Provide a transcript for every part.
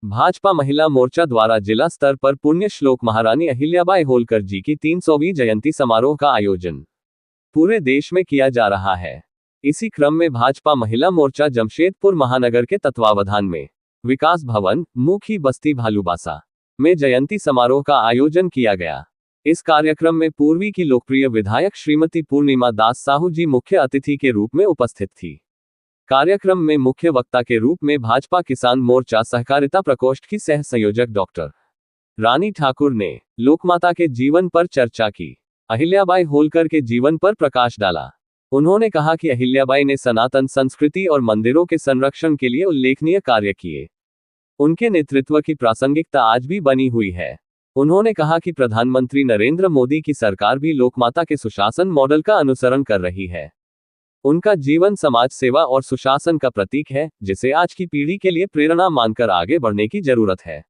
भाजपा महिला मोर्चा द्वारा जिला स्तर पर पुण्य श्लोक महारानी अहिल्याबाई होलकर जी की 300वीं जयंती समारोह का आयोजन पूरे देश में किया जा रहा है। इसी क्रम में भाजपा महिला मोर्चा जमशेदपुर महानगर के तत्वावधान में विकास भवन, मुखी बस्ती भालूबासा में जयंती समारोह का आयोजन किया गया। इस कार्यक्रम में पूर्वी की लोकप्रिय विधायक श्रीमती पूर्णिमा दास साहू जी मुख्य अतिथि के रूप में उपस्थित थी। कार्यक्रम में मुख्य वक्ता के रूप में भाजपा किसान मोर्चा सहकारिता प्रकोष्ठ की सह संयोजक डॉक्टर रानी ठाकुर ने लोकमाता के जीवन पर चर्चा की, अहिल्याबाई होलकर के जीवन पर प्रकाश डाला। उन्होंने कहा कि अहिल्याबाई ने सनातन संस्कृति और मंदिरों के संरक्षण के लिए उल्लेखनीय कार्य किए। उनके नेतृत्व की प्रासंगिकता आज भी बनी हुई है। उन्होंने कहा कि प्रधानमंत्री नरेंद्र मोदी की सरकार भी लोकमाता के सुशासन मॉडल का अनुसरण कर रही है। उनका जीवन समाज सेवा और सुशासन का प्रतीक है, जिसे आज की पीढ़ी के लिए प्रेरणा मानकर आगे बढ़ने की जरूरत है।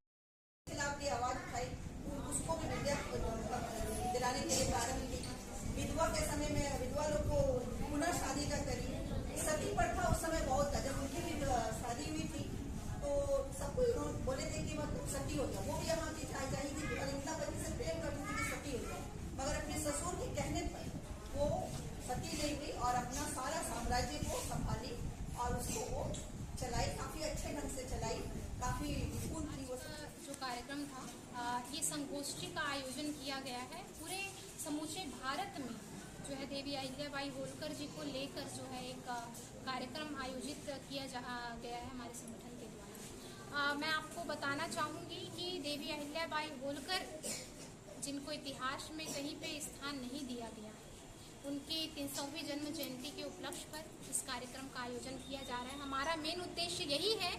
और अपना सारा साम्राज्य को संभाली और उसको वो चलाई, काफी अच्छे ढंग से चलाई, काफी निपुण थी वो। जो कार्यक्रम था ये संगोष्ठी का आयोजन किया गया है पूरे समूचे भारत में, जो है देवी अहिल्याबाई होलकर जी को लेकर जो है एक कार्यक्रम आयोजित किया गया है हमारे संगठन के द्वारा। मैं आपको बताना चाहूँगी कि देवी अहिल्याबाई होलकर जिनको इतिहास में कहीं पे स्थान नहीं दिया गया है, उनकी 300वीं जन्म जयंती के उपलक्ष्य पर इस कार्यक्रम का आयोजन किया जा रहा है। हमारा मेन उद्देश्य यही है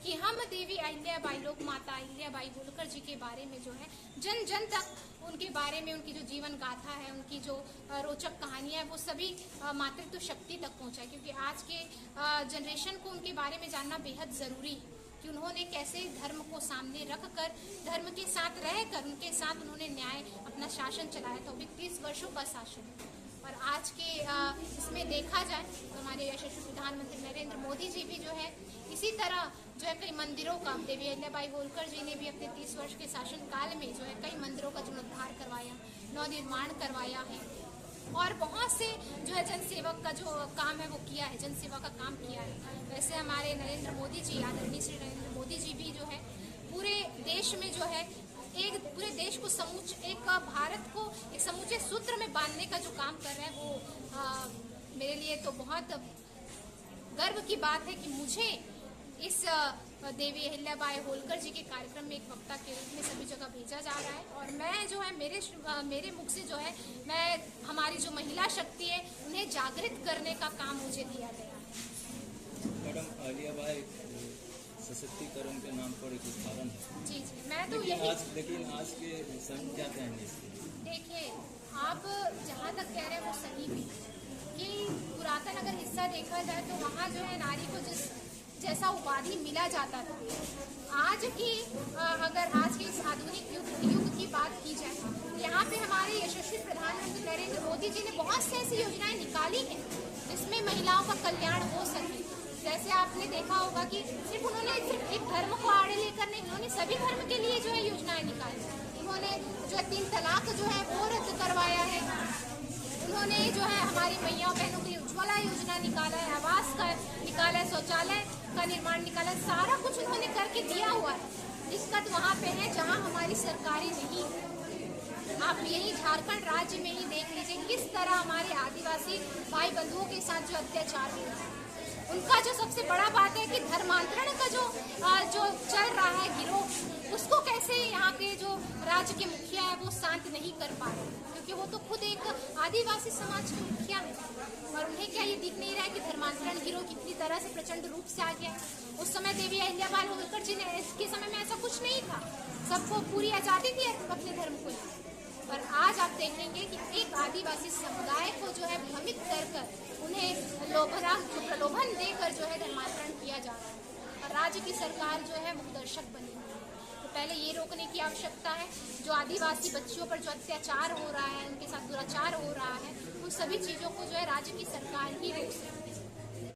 कि हम देवी अहिल्याबाई, लोक माता अहिल्याबाई होलकर जी के बारे में जो है जन जन तक उनके बारे में, उनकी जो जीवन गाथा है, उनकी जो रोचक कहानियाँ है, वो सभी मातृत्व शक्ति तक पहुँचाए, क्योंकि आज के जनरेशन को उनके बारे में जानना बेहद ज़रूरी है कि उन्होंने कैसे धर्म को सामने रखकर, धर्म के साथ रहकर, उनके साथ उन्होंने न्याय अपना शासन चलाया था। 30 वर्षों का शासन। और आज के इसमें देखा जाए तो हमारे यशस्वी प्रधानमंत्री नरेंद्र मोदी जी भी जो है इसी तरह जो है कई मंदिरों का, देवी अहिल्याबाई होलकर जी ने भी अपने 30 वर्ष के शासनकाल में जो है कई मंदिरों का जीर्णोद्धार करवाया, नवनिर्माण करवाया है और बहुत से जो है जनसेवक का जो काम है वो किया है, जनसेवा का काम किया है। वैसे हमारे नरेंद्र मोदी जी, आदरणीय श्री नरेंद्र मोदी जी भी जो है पूरे देश में जो है पूरे देश को एक भारत को एक समूचे सूत्र में बांधने का जो काम कर रहे हैं वो मेरे लिए तो बहुत गर्व की बात है कि मुझे इस देवी अहिल्याबाई होलकर जी के कार्यक्रम में एक वक्ता के रूप में सभी जगह भेजा जा रहा है। और मैं जो है मेरे मुख से जो है मैं हमारी जो महिला शक्ति है उन्हें जागृत करने का काम मुझे दिया गया है। मैडम, अहिल्याबाई सशक्तिकरण के नाम पर एक उदाहरण है। जी, मैं तो यही लेकिन आज के समय क्या कहेंगे इसके? देखिए, आप जहाँ तक कह रहे हैं वो सही भी कि पुरातन अगर हिस्सा देखा जाए तो वहाँ जो है नारी को जैसा उपाधि मिला जाता था, आज की अगर आज के इस आधुनिक युग की बात की जाए तो यहाँ पे हमारे यशस्वी प्रधानमंत्री नरेंद्र मोदी जी ने बहुत सी ऐसी योजनाएं निकाली हैं जिसमें महिलाओं का कल्याण हो सके। जैसे आपने देखा होगा कि उन्होंने सिर्फ एक धर्म को आड़े लेकर नहीं, उन्होंने सभी धर्म के लिए जो है योजनाएं निकाली। उन्होंने जो है 3 तलाक जो है वो रद्द करवाया है। उन्होंने जो है हमारी मैया बहनों के लिए उज्ज्वला योजना निकाला है, आवास का निकाला है, शौचालय का निर्माण निकाला है, सारा कुछ उन्होंने करके दिया हुआ है। दिक्कत वहाँ पे है जहाँ हमारी सरकारी नहीं है। आप यही झारखंड राज्य में ही देख लीजिए किस तरह हमारे आदिवासी भाई बंधुओं के साथ जो अत्याचार हो रहा है। उनका जो सबसे बड़ा बात है कि धर्मांतरण का जो चल रहा है गिरोह, उसको कैसे यहाँ के जो राज्य के मुखिया है वो शांत नहीं कर पा रहे, क्योंकि वो तो खुद एक आदिवासी समाज के मुखिया है और उन्हें क्या ये दिख नहीं रहा है कि धर्मांतरण गिरोह कितनी तरह से प्रचंड रूप से आ गया है। उस समय देवी अहिल्याबाई होलकर जी ने के समय में ऐसा कुछ नहीं था, सबको पूरी आज़ादी दी अपने धर्म को। पर आज आप देखेंगे कि एक आदिवासी समुदाय को जो है भ्रमित कर उन्हें प्रलोभन देकर जो है धर्मांतरण किया जा रहा है और राज्य की सरकार जो है मुखदर्शक बनी हुई है। तो पहले ये रोकने की आवश्यकता है, जो आदिवासी बच्चियों पर जो अत्याचार हो रहा है, उनके साथ दुराचार हो रहा है, उन सभी चीज़ों को जो है राज्य की सरकार ही रोक सकती है।